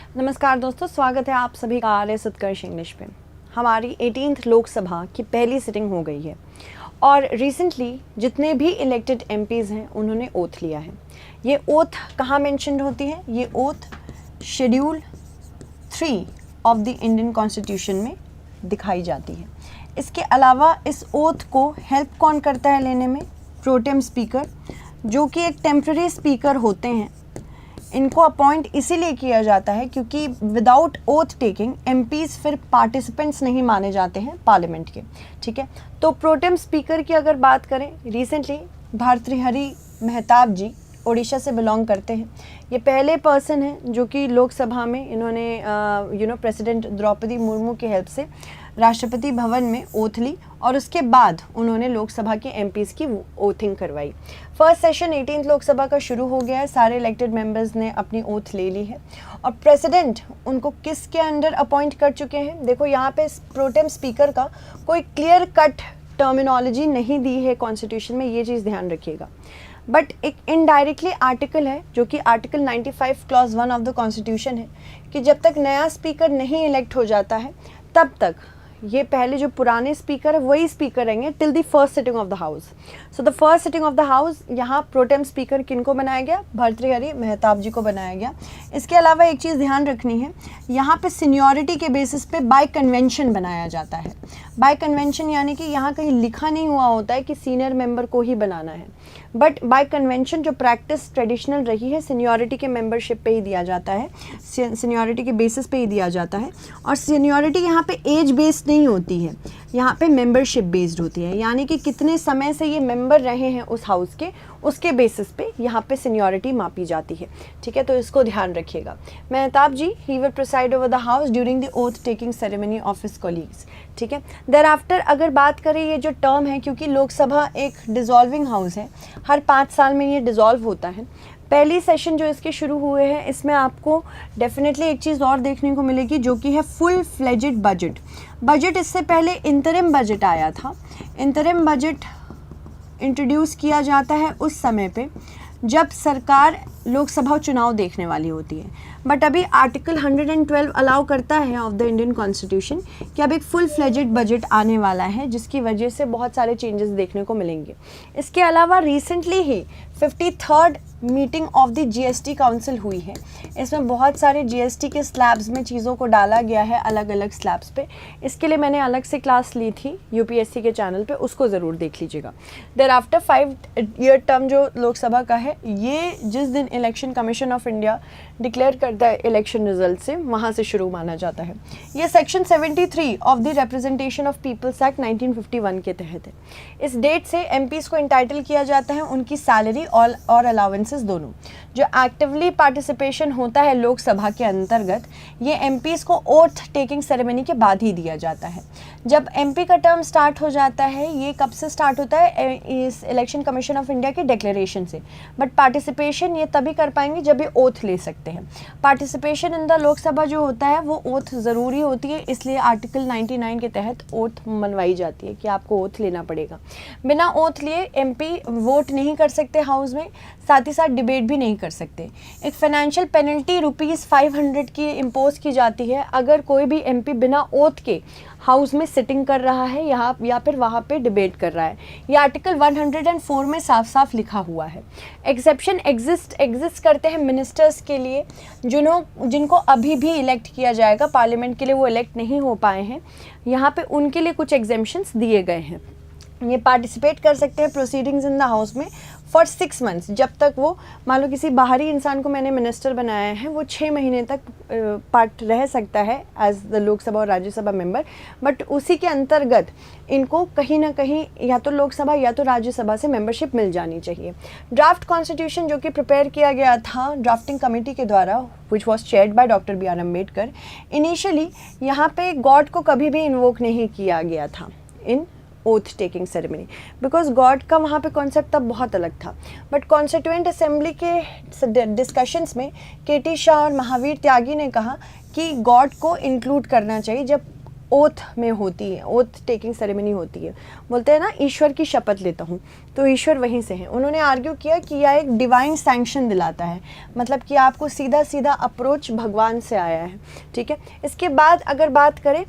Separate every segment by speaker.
Speaker 1: नमस्कार दोस्तों, स्वागत है आप सभी का आर्य उत्कर्ष इंग्लिश पे। हमारी 18th लोकसभा की पहली सिटिंग हो गई है और रिसेंटली जितने भी इलेक्टेड एमपीज़ हैं उन्होंने ओथ लिया है। ये ओथ कहाँ मेंशन्ड होती है? ये oath schedule 3 of the Indian constitution में दिखाई जाती है। इसके अलावा इस ओथ को हेल्प कौन करता है लेने में? प्रोटेम स्पीकर, जो कि एक टेम्प्रेरी स्पीकर होते हैं। इनको अपॉइंट इसीलिए किया जाता है क्योंकि विदाउट ओथ टेकिंग एमपीज़ फिर पार्टिसिपेंट्स नहीं माने जाते हैं पार्लियामेंट के। ठीक है, तो प्रोटेम स्पीकर की अगर बात करें, रिसेंटली भर्तृहरि मेहताब जी ओडिशा से बिलोंग करते हैं। ये पहले पर्सन हैं जो कि लोकसभा में इन्होंने प्रेसिडेंट द्रौपदी मुर्मू की हेल्प से राष्ट्रपति भवन में ओथ ली और उसके बाद उन्होंने लोकसभा के एमपीज़ की ओथिंग करवाई। फर्स्ट सेशन 18th लोकसभा का शुरू हो गया है। सारे इलेक्टेड मेंबर्स ने अपनी ओथ ले ली है और प्रेसिडेंट उनको किसके अंडर अपॉइंट कर चुके हैं? देखो, यहाँ पे प्रोटेम स्पीकर का कोई क्लियर कट टर्मिनोलॉजी नहीं दी है कॉन्स्टिट्यूशन में, ये चीज़ ध्यान रखिएगा। बट एक इनडायरेक्टली आर्टिकल है जो कि article 95 clause 1 of the constitution है कि जब तक नया स्पीकर नहीं इलेक्ट हो जाता है तब तक ये पहले जो पुराने स्पीकर है वही स्पीकर रहेंगे till the first sitting of the house. So the first sitting of the house, यहाँ प्रोटेम स्पीकर किनको बनाया गया? भर्तृहरि मेहताब जी को बनाया गया। इसके अलावा एक चीज़ ध्यान रखनी है, यहाँ पे सीनियरिटी के बेसिस पे बाय कन्वेंशन बनाया जाता है। बाय कन्वेंशन यानी कि यहाँ कहीं लिखा नहीं हुआ होता है कि सीनियर मेंबर को ही बनाना है, बट बाय कन्वेंशन जो प्रैक्टिस ट्रेडिशनल रही है, सीनियरिटी के मेंबरशिप पे ही दिया जाता है, सीनियरिटी के बेसिस पे ही दिया जाता है। और सीनियरिटी यहाँ पे एज बेस्ड नहीं होती है, यहाँ पे मेंबरशिप बेस्ड होती है, यानी कि कितने समय से ये मेंबर रहे हैं उस हाउस के, उसके बेसिस पे यहाँ पे सीनियरिटी मापी जाती है। ठीक है, तो इसको ध्यान रखिएगा। Mehtab ji he will preside over the house during the oath taking ceremony of his colleagues. ठीक है, देयर आफ्टर अगर बात करें, ये जो टर्म है, क्योंकि लोकसभा एक डिसॉल्विंग हाउस है, हर 5 साल में ये डिसॉल्व होता है। पहली सेशन जो इसके शुरू हुए हैं, इसमें आपको डेफिनेटली एक चीज़ और देखने को मिलेगी जो कि है फुल फ्लेजेड बजट। इससे पहले इंटरिम बजट आया था। इंटरिम बजट इंट्रोड्यूस किया जाता है उस समय पे जब सरकार लोकसभा चुनाव देखने वाली होती है। बट अभी आर्टिकल 112 अलाउ करता है ऑफ द इंडियन कॉन्स्टिट्यूशन कि अब एक फुल फ्लेजेड बजट आने वाला है, जिसकी वजह से बहुत सारे चेंजेस देखने को मिलेंगे। इसके अलावा recently he 53rd meeting of the GST council हुई है। इसमें बहुत सारे जीएसटी के स्लैब्स में चीज़ों को डाला गया है, अलग अलग स्लैब्स पे। इसके लिए मैंने अलग से क्लास ली थी यूपीएससी के चैनल पे, उसको ज़रूर देख लीजिएगा। देयर आफ्टर 5-year टर्म जो लोकसभा का है, ये जिस दिन election commission of India declare करता है इलेक्शन रिजल्ट से, वहाँ से शुरू माना जाता है। ये section 73 of the representation of people's act 1951 के तहत है। इस डेट से एमपीज़ को इंटाइटल किया जाता है उनकी सैलरी और अलाउंसेस दोनों। जो एक्टिवली पार्टिसिपेशन होता है लोकसभा के अंतर्गत, ये एमपीज़ को ओथ टेकिंग सेरेमनी के बाद ही दिया जाता है। जब एमपी का टर्म स्टार्ट हो जाता है, ये कब से स्टार्ट होता है? इस इलेक्शन कमीशन ऑफ इंडिया के डिक्लेरेशन से। बट पार्टिसिपेशन ये तभी कर पाएंगे जब ये ओथ ले सकते हैं। पार्टिसिपेशन इन द लोकसभा जो होता है वो ओथ ज़रूरी होती है, इसलिए आर्टिकल 99 के तहत ओथ मनवाई जाती है कि आपको ओथ लेना पड़ेगा। बिना ओथ लिए एमपी वोट नहीं कर सकते हाउस में, साथ ही साथ डिबेट भी नहीं कर सकते। एक फाइनेंशियल पेनल्टी ₹500 की इम्पोज की जाती है अगर कोई भी एमपी बिना ओथ के हाउस में सिटिंग कर रहा है या फिर वहाँ पे डिबेट कर रहा है। ये आर्टिकल 104 में साफ साफ लिखा हुआ है। एक्सेप्शन एग्जिस्ट करते हैं मिनिस्टर्स के लिए, जिनको अभी भी इलेक्ट किया जाएगा पार्लियामेंट के लिए, वो इलेक्ट नहीं हो पाए हैं। यहाँ पे उनके लिए कुछ एग्जेम्पशंस दिए गए हैं। ये पार्टिसिपेट कर सकते हैं प्रोसीडिंग्स इन द हाउस में फॉर 6 months। जब तक वो, मान लो किसी बाहरी इंसान को मैंने मिनिस्टर बनाया है, वो 6 महीने तक पार्ट रह सकता है एज द लोकसभा और राज्यसभा मेंबर। बट उसी के अंतर्गत इनको कहीं ना कहीं या तो लोकसभा या तो राज्यसभा से मेंबरशिप मिल जानी चाहिए। ड्राफ्ट कॉन्स्टिट्यूशन जो कि प्रिपेयर किया गया था ड्राफ्टिंग कमेटी के द्वारा, which was chaired by doctor B R Ambedkar, initially यहाँ पे गॉड को कभी भी इन्वोक नहीं किया गया था in oath taking ceremony, because God का वहाँ पे कॉन्सेप्ट तब बहुत अलग था। बट कॉन्स्टिट्यूएंट असेंबली के डिस्कशंस में केटी शाह और महावीर त्यागी ने कहा कि गॉड को इंक्लूड करना चाहिए जब ओथ में होती है, ओथ टेकिंग सेरेमनी होती है, बोलते हैं ना ईश्वर की शपथ लेता हूँ, तो ईश्वर वहीं से हैं। उन्होंने आर्ग्यू किया कि यह एक डिवाइन सैंक्शन दिलाता है, मतलब कि आपको सीधा सीधा अप्रोच भगवान से आया है, ठीक है। इसके बाद अगर बात करें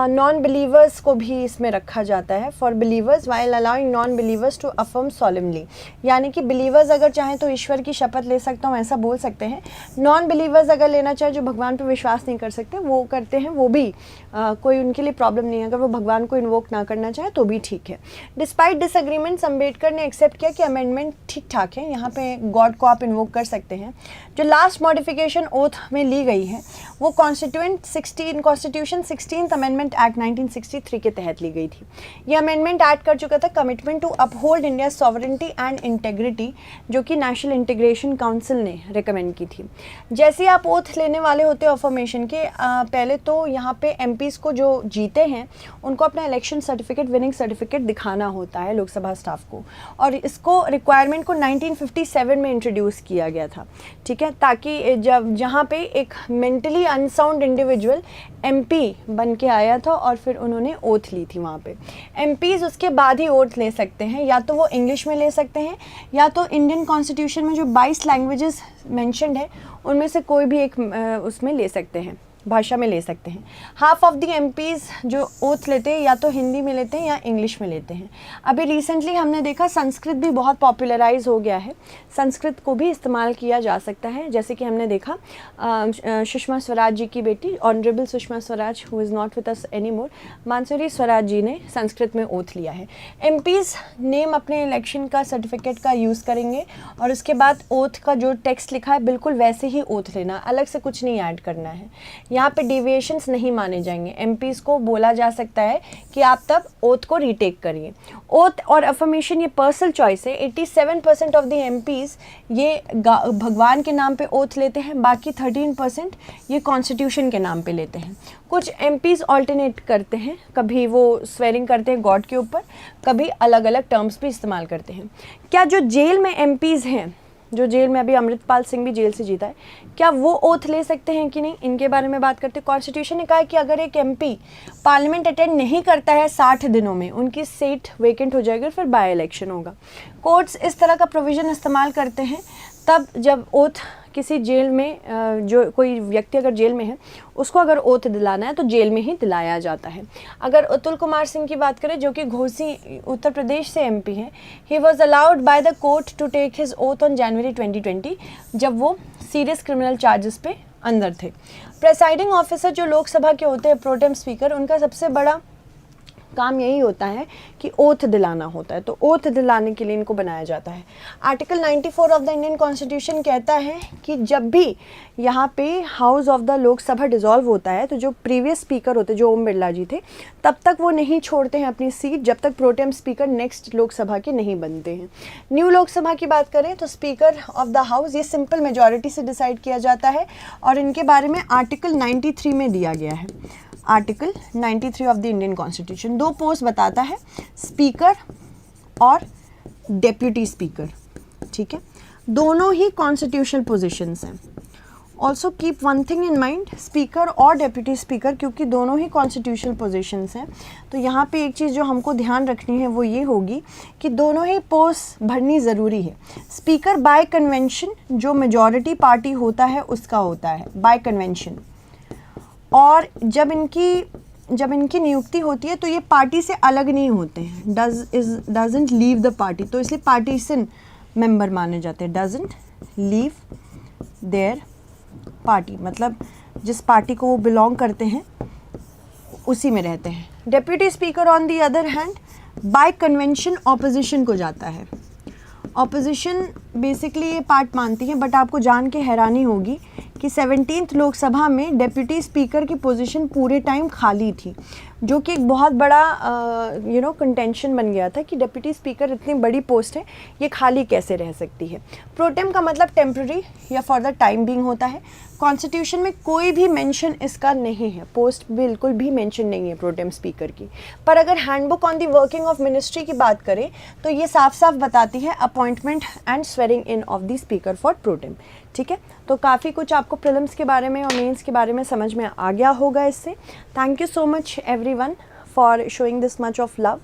Speaker 1: नॉन बिलीवर्स को भी इसमें रखा जाता है, for believers while allowing non believers to affirm solemnly, यानी कि बिलीवर्स अगर चाहें तो ईश्वर की शपथ ले सकता हूँ, ऐसा बोल सकते हैं। नॉन बिलीवर्स अगर लेना चाहे, जो भगवान पर विश्वास नहीं कर सकते, वो करते हैं, वो भी कोई उनके लिए प्रॉब्लम नहीं है, अगर वो भगवान को इन्वोक ना करना चाहे तो भी ठीक है। डिस्पाइट डिसएग्रीमेंट्स अम्बेडकर ने एक्सेप्ट किया कि अमेंडमेंट ठीक ठाक है, यहाँ पे गॉड को आप इन्वोक कर सकते हैं। जो लास्ट मॉडिफिकेशन ओथ में ली गई है वो कॉन्स्टिट्यूशन 16th अमेंडमेंट एक्ट 1963 के तहत ली गई थी। ये अमेंडमेंट ऐड कर चुका था commitment to uphold India sovereignty and integrity, जो कि नेशनल इंटीग्रेशन काउंसिल ने रिकमेंड की थी। जैसे आप ओथ लेने वाले होते हो अफर्मेशन के, पहले तो यहाँ पे एमपीज़ को जो जीते हैं उनको अपना इलेक्शन सर्टिफिकेट, विनिंग सर्टिफिकेट दिखाना होता है लोकसभा स्टाफ को, और इसको रिक्वायरमेंट को 1957 में इंट्रोड्यूस किया गया था, ठीक है, ताकि जब जहाँ पे एक मेंटली अनसाउंड इंडिविजुअल एमपी बन के आया था और फिर उन्होंने ओथ ली थी वहाँ पे। एमपीज़ उसके बाद ही ओथ ले सकते हैं, या तो वो इंग्लिश में ले सकते हैं या तो इंडियन कॉन्स्टिट्यूशन में जो 22 लैंग्वेजेस मेंशन्ड है उनमें से कोई भी एक उसमें ले सकते हैं, भाषा में ले सकते हैं। हाफ ऑफ द एमपीज़ जो ओथ लेते हैं या तो हिंदी में लेते हैं या इंग्लिश में लेते हैं। अभी रिसेंटली हमने देखा संस्कृत भी बहुत पॉपुलराइज हो गया है, संस्कृत को भी इस्तेमाल किया जा सकता है। जैसे कि हमने देखा सुषमा स्वराज जी की बेटी honourable Sushma Swaraj, who is not with us any more, Bansuri Swaraj ji ने संस्कृत में ओथ लिया है। एमपीज़ नेम अपने इलेक्शन का सर्टिफिकेट का यूज़ करेंगे और उसके बाद ओथ का जो टेक्स्ट लिखा है बिल्कुल वैसे ही ओथ लेना, अलग से कुछ नहीं ऐड करना है। यहाँ पे डिविएशंस नहीं माने जाएंगे। एमपीज़ को बोला जा सकता है कि आप तब ओथ को रीटेक करिए। ओथ और अफर्मेशन ये पर्सनल चॉइस है। 87% ऑफ द एमपीज़ ये भगवान के नाम पे ओथ लेते हैं, बाकी 13% ये कॉन्स्टिट्यूशन के नाम पे लेते हैं। कुछ एमपीज़ ऑल्टरनेट करते हैं, कभी वो स्वेरिंग करते हैं गॉड के ऊपर, कभी अलग अलग टर्म्स भी इस्तेमाल करते हैं। क्या जो जेल में एमपीज़ हैं, जो जेल में अभी अमृतपाल सिंह भी जेल से जीता है, क्या वो ओथ ले सकते हैं कि नहीं, इनके बारे में बात करते हैं। कॉन्स्टिट्यूशन ने कहा है कि अगर एक एमपी पार्लियामेंट अटेंड नहीं करता है 60 दिनों में, उनकी सीट वेकेंट हो जाएगी और फिर बाय इलेक्शन होगा। कोर्ट्स इस तरह का प्रोविज़न इस्तेमाल करते हैं तब जब ओथ किसी जेल में, जो कोई व्यक्ति अगर जेल में है उसको अगर ओथ दिलाना है तो जेल में ही दिलाया जाता है। अगर अतुल कुमार सिंह की बात करें जो कि घोसी उत्तर प्रदेश से एमपी हैं, he was allowed by the court to take his oath on January 2020 जब वो सीरियस क्रिमिनल चार्जेस पे अंदर थे। प्रेसाइडिंग ऑफिसर जो लोकसभा के होते हैं, प्रोटेम स्पीकर, उनका सबसे बड़ा काम यही होता है कि ओथ दिलाना होता है, तो ओथ दिलाने के लिए इनको बनाया जाता है। Article 94 of the Indian constitution कहता है कि जब भी यहाँ पे house of the Lok Sabha dissolve होता है तो जो प्रीवियस स्पीकर होते, जो ओम बिरला जी थे, तब तक वो नहीं छोड़ते हैं अपनी सीट जब तक प्रोटेम स्पीकर नेक्स्ट लोकसभा के नहीं बनते हैं। न्यू लोकसभा की बात करें तो स्पीकर ऑफ द हाउस ये सिंपल मेजॉरिटी से डिसाइड किया जाता है और इनके बारे में आर्टिकल 93 में दिया गया है। Article 93 of the Indian constitution 2 post बताता है, स्पीकर और डेप्यूटी स्पीकर, ठीक है, दोनों ही कॉन्स्टिट्यूशनल पोजीशंस हैं। Also keep one thing in mind, speaker और डेप्यूटी स्पीकर क्योंकि दोनों ही कॉन्स्टिट्यूशनल पोजीशंस हैं, तो यहाँ पे एक चीज़ जो हमको ध्यान रखनी है वो ये होगी कि दोनों ही पोस्ट भरनी ज़रूरी है। स्पीकर बाय कन्वेंशन जो मेजॉरिटी पार्टी होता है उसका होता है बाय कन्वेंशन, और जब इनकी नियुक्ति होती है तो ये पार्टी से अलग नहीं होते हैं, डजंट लीव द पार्टी, तो इसलिए पार्टीशन मेंबर माने जाते हैं। डजंट लीव देयर पार्टी मतलब जिस पार्टी को वो बिलोंग करते हैं उसी में रहते हैं। Deputy speaker on the other hand bye convention opposition को जाता है। ऑपोजिशन बेसिकली ये पार्ट मानती है, बट आपको जान के हैरानी होगी कि 17th लोकसभा में डेप्यूटी स्पीकर की पोजीशन पूरे टाइम खाली थी, जो कि एक बहुत बड़ा कंटेंशन बन गया था कि डेप्यूटी स्पीकर इतनी बड़ी पोस्ट है, ये खाली कैसे रह सकती है। प्रोटेम का मतलब टेम्प्रेरी या फॉर द टाइम बीइंग होता है। कॉन्स्टिट्यूशन में कोई भी मेंशन इसका नहीं है, पोस्ट बिल्कुल भी मेंशन नहीं है प्रोटेम स्पीकर की। पर अगर handbook on the working of ministry की बात करें तो ये साफ साफ बताती है appointment and swearing in of the speaker for pro tem. ठीक है, तो काफ़ी कुछ आपको प्रीलिम्स के बारे में और मेंस के बारे में समझ में आ गया होगा इससे। Thank you so much everyone for showing this much of love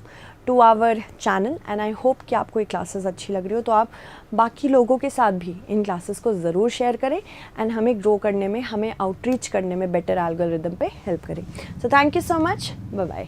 Speaker 1: to our channel and I hope कि आपको ये क्लासेस अच्छी लग रही हो, तो आप बाकी लोगों के साथ भी इन क्लासेस को ज़रूर शेयर करें एंड हमें ग्रो करने में, हमें आउटरीच करने में बेटर एल्गोरिदम पे हेल्प करें। So thank you so much, bye bye.